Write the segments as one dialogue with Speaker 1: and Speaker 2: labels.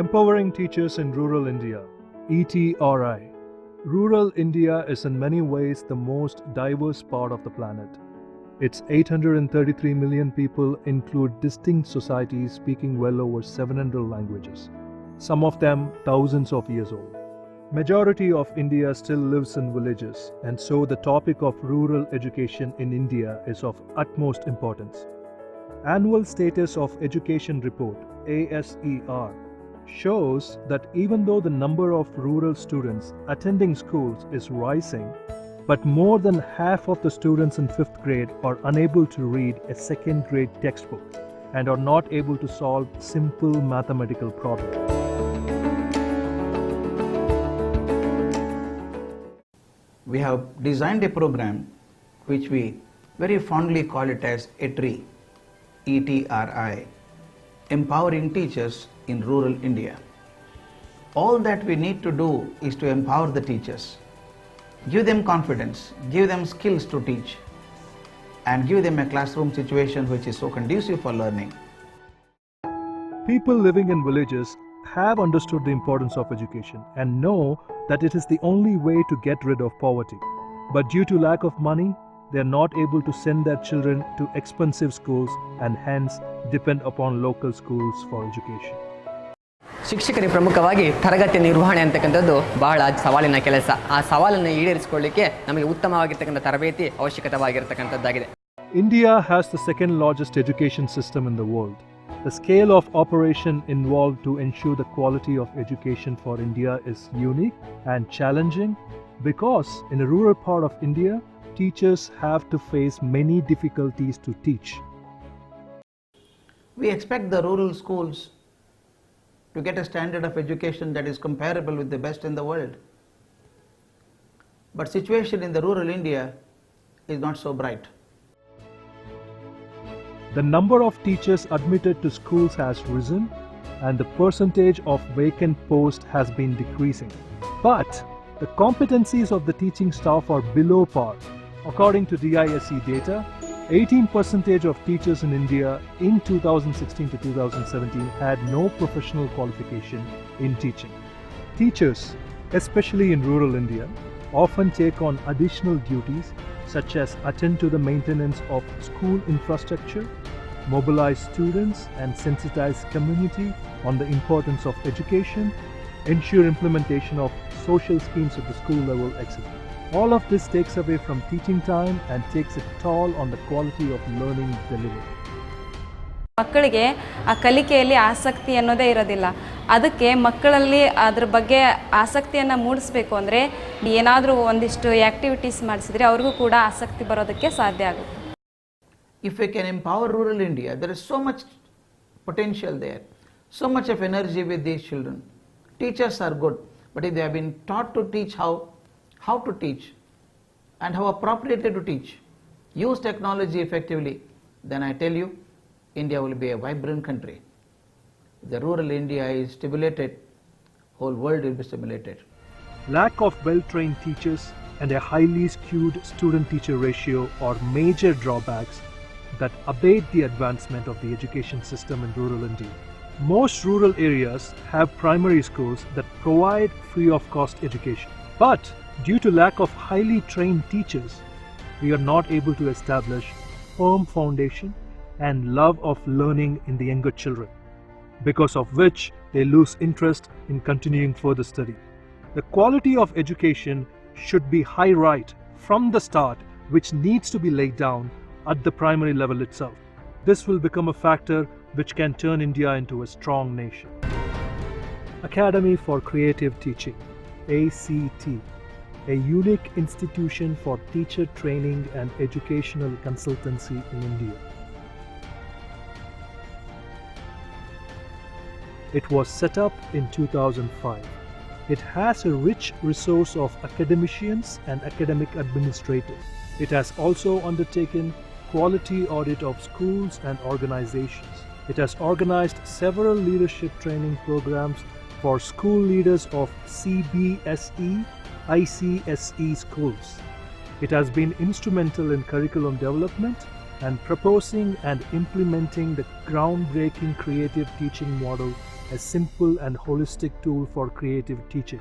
Speaker 1: Empowering Teachers in Rural India, ETRI. Rural India is in many ways the most diverse part of the planet. Its 833 million people include distinct societies speaking well over 700 languages, some of them thousands of years old. Majority of India still lives in villages, and so the topic of rural education in India is of utmost importance. Annual Status of Education Report, ASER, shows that even though the number of rural students attending schools is rising, but more than half of the students in 5th grade are unable to read a 2nd grade textbook and are not able to solve simple mathematical problems.
Speaker 2: We have designed a program which we very fondly call it as Etri, ETRI, Empowering Teachers in Rural India. All that we need to do is to empower the teachers, give them confidence, give them skills to teach, and give them a classroom situation which is so conducive for learning.
Speaker 1: People living in villages have understood the importance of education and know that it is the only way to get rid of poverty. But due to lack of money, they are not able to send their children to expensive schools and hence depend upon local schools for education.
Speaker 3: ಶಿಕ್ಷಕರಿಗೆ ಪ್ರಮುಖವಾಗಿ ತರಗತಿ ನಿರ್ವಹಣೆ ಅಂತಕ್ಕಂಥದ್ದು ಬಹಳ ಸವಾಲಿನ ಕೆಲಸ. ಆ ಸವಾಲನ್ನು ಈಡೇರಿಸಿಕೊಳ್ಳಲಿಕ್ಕೆ ನಮಗೆ ಉತ್ತಮವಾಗಿರ್ತಕ್ಕಂಥ ತರಬೇತಿ ಅವಶ್ಯಕವಾಗಿರತಕ್ಕಂಥದ್ದಾಗಿದೆ.
Speaker 1: India has the second largest education system in the world. The scale of operation involved to ensure the quality of education for India is unique and challenging because in a rural part of India, teachers have to face many difficulties to teach.
Speaker 2: We expect the rural schools to get a standard of education that is comparable with the best in the world. But situation in the rural India is not so bright.
Speaker 1: The number of teachers admitted to schools has risen and the percentage of vacant posts has been decreasing. But the competencies of the teaching staff are below par. According to DISE data, 18% of teachers in India in 2016 to 2017 had no professional qualification in teaching. Teachers, especially in rural India, often take on additional duties such as attend to the maintenance of school infrastructure, mobilize students and sensitize community on the importance of education, ensure implementation of social schemes at the school level, etc. All of this takes away from teaching time and takes a toll on the quality of learning delivered.
Speaker 4: ಮಕ್ಕಳಿಗೆ ಆ ಕಲಿಕೆಯಲ್ಲಿ ಆಸಕ್ತಿ ಅನ್ನೋದೇ ಇರೋದಿಲ್ಲ. ಅದಕ್ಕೆ ಮಕ್ಕಳಲ್ಲಿ ಅದರ ಬಗ್ಗೆ ಆಸಕ್ತಿಯನ್ನು ಮೂಡಿಸಬೇಕು ಅಂದರೆ ಏನಾದರೂ ಒಂದಿಷ್ಟು ಆಕ್ಟಿವಿಟೀಸ್ ಮಾಡಿಸಿದ್ರೆ ಅವ್ರಿಗೂ ಕೂಡ ಆಸಕ್ತಿ ಬರೋದಕ್ಕೆ ಸಾಧ್ಯ ಆಗುತ್ತೆ.
Speaker 2: If we can empower rural India, there is so much potential there, so much of energy with these children. Teachers are good, but if they have been taught to teach how to teach and how appropriately to teach, use technology effectively, then I tell you, India will be a vibrant country. If the rural India is stimulated, whole world will be stimulated.
Speaker 1: Lack of well-trained teachers and a highly skewed student-teacher ratio are major drawbacks that abate the advancement of the education system in rural India. Most rural areas have primary schools that provide free of cost education. But due to lack of highly trained teachers, we are not able to establish firm foundation and love of learning in the younger children, because of which they lose interest in continuing further study. The quality of education should be high right from the start, which needs to be laid down at the primary level itself. This will become a factor which can turn India into a strong nation. Academy for Creative Teaching, ACT, a unique institution for teacher training and educational consultancy in India. It was set up in 2005. It has a rich resource of academicians and academic administrators. It has also undertaken quality audit of schools and organizations. It has organized several leadership training programs for school leaders of CBSE, ICSE schools. It has been instrumental in curriculum development and proposing and implementing the groundbreaking creative teaching model a simple and holistic tool for creative teaching.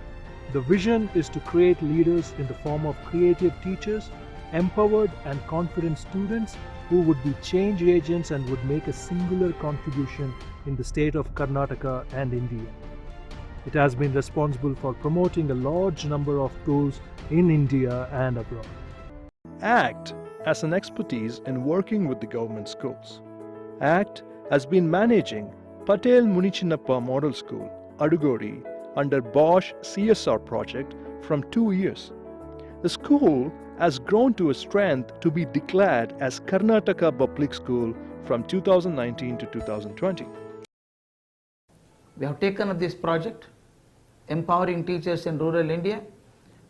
Speaker 1: The vision is to create leaders in the form of creative teachers, empowered and confident students who would be change agents and would make a singular contribution in the state of Karnataka and India. It has been responsible for promoting a large number of schools in India and abroad.
Speaker 5: ACT has an expertise in working with the government schools. ACT has been managing Patel Munichinnappa Model School, Adugodi, under Bosch CSR project from 2 years. The school has grown to a strength to be declared as Karnataka Public School from 2019 to 2020.
Speaker 2: We have taken up this project, empowering teachers in rural India,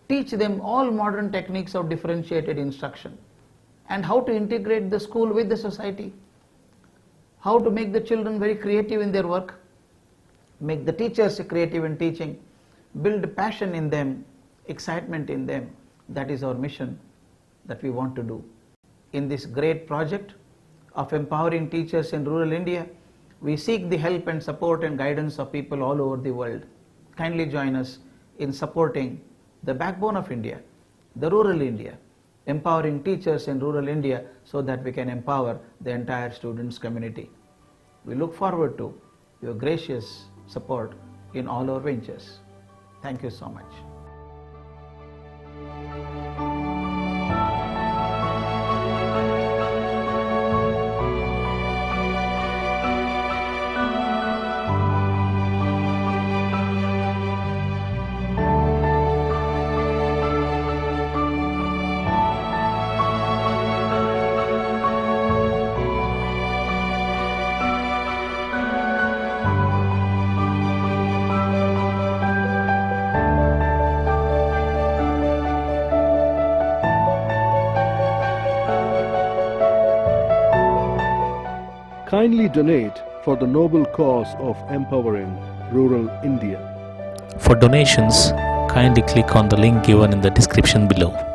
Speaker 2: teach them all modern techniques of differentiated instruction and how to integrate the school with the society, how to make the children very creative in their work, make the teachers creative in teaching, build passion in them, excitement in them. That is our mission that we want to do. In this great project of empowering teachers in rural India, we seek the help and support and guidance of people all over the world. Kindly join us in supporting the backbone of India, the rural India, empowering teachers in rural India so that we can empower the entire students community. We look forward to your gracious support in all our ventures. Thank you so much.
Speaker 5: Kindly donate for the noble cause of empowering rural India.
Speaker 6: For donations, kindly click on the link given in the description below.